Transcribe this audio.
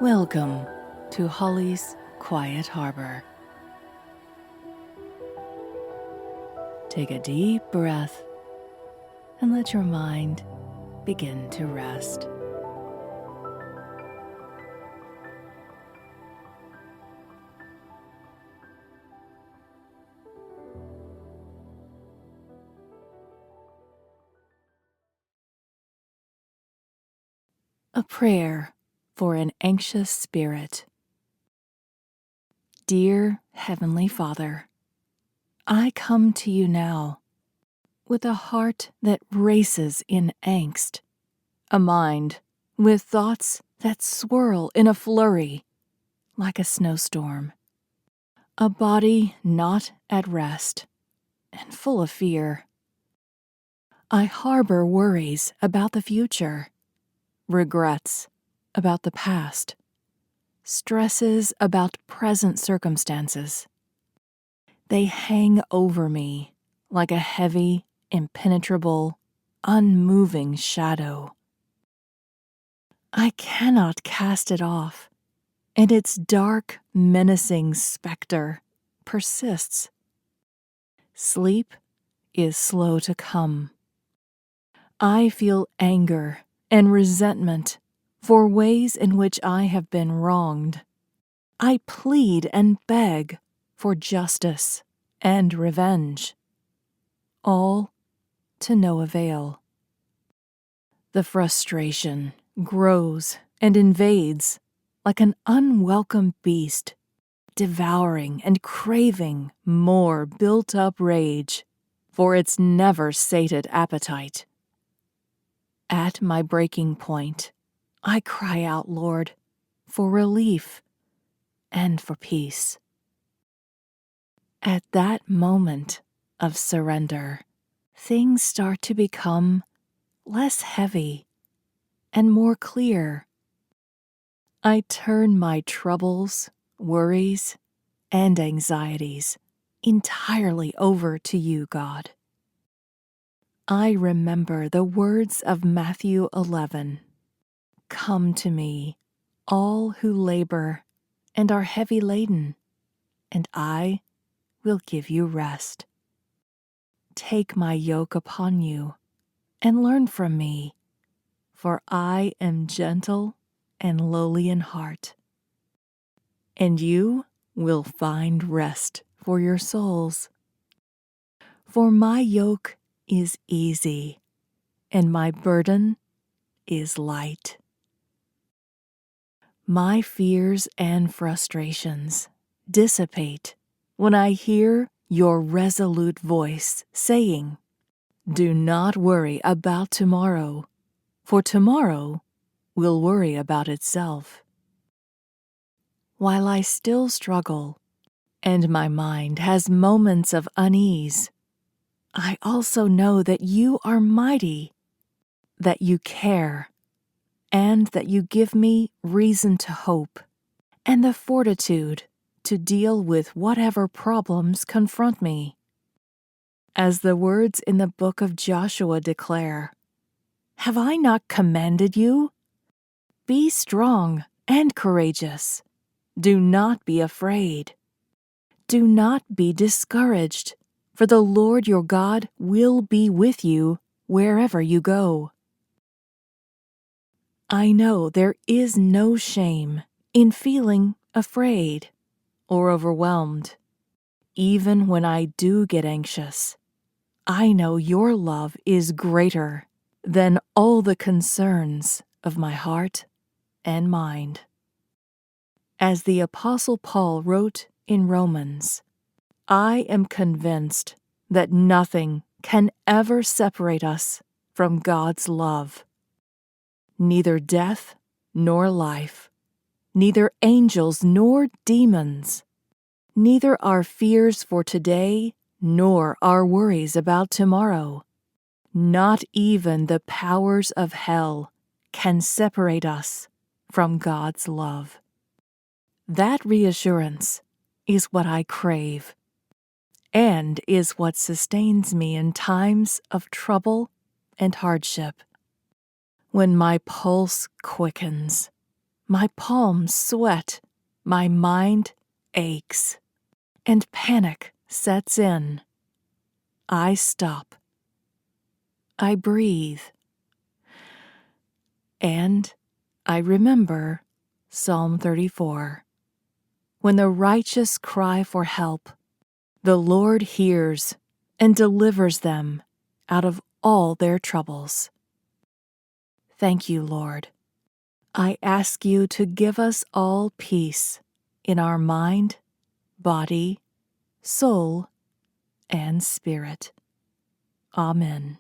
Welcome to Holly's Quiet Harbor. Take a deep breath and let your mind begin to rest. A prayer for an anxious spirit. Dear Heavenly Father, I come to you now with a heart that races in angst, a mind with thoughts that swirl in a flurry like a snowstorm, a body not at rest and full of fear. I harbor worries about the future, regrets about the past, stresses about present circumstances. They hang over me like a heavy, impenetrable, unmoving shadow. I cannot cast it off, and its dark, menacing specter persists. Sleep is slow to come. I feel anger and resentment for ways in which I have been wronged. I plead and beg for justice and revenge, all to no avail. The frustration grows and invades like an unwelcome beast, devouring and craving more built-up rage for its never-sated appetite. At my breaking point, I cry out, Lord, for relief and for peace. At that moment of surrender, things start to become less heavy and more clear. I turn my troubles, worries, and anxieties entirely over to you, God. I remember the words of Matthew 11. Come to me, all who labor and are heavy laden, and I will give you rest. Take my yoke upon you and learn from me, for I am gentle and lowly in heart, and you will find rest for your souls. For my yoke is easy, and my burden is light. My fears and frustrations dissipate when I hear your resolute voice saying, do not worry about tomorrow, for tomorrow will worry about itself. While I still struggle, and my mind has moments of unease, I also know that you are mighty, that you care, and that you give me reason to hope and the fortitude to deal with whatever problems confront me. As the words in the book of Joshua declare, have I not commanded you? Be strong and courageous. Do not be afraid. Do not be discouraged, for the Lord your God will be with you wherever you go. I know there is no shame in feeling afraid or overwhelmed. Even when I do get anxious, I know your love is greater than all the concerns of my heart and mind. As the Apostle Paul wrote in Romans, I am convinced that nothing can ever separate us from God's love. Neither death nor life, neither angels nor demons, neither our fears for today nor our worries about tomorrow, not even the powers of hell can separate us from God's love. That reassurance is what I crave, and is what sustains me in times of trouble and hardship. When my pulse quickens, My palms sweat, my mind aches, and panic sets in. I stop. I breathe. And I remember Psalm 34. When the righteous cry for help, the Lord hears and delivers them out of all their troubles. Thank you, Lord. I ask you to give us all peace in our mind, body, soul, and spirit. Amen.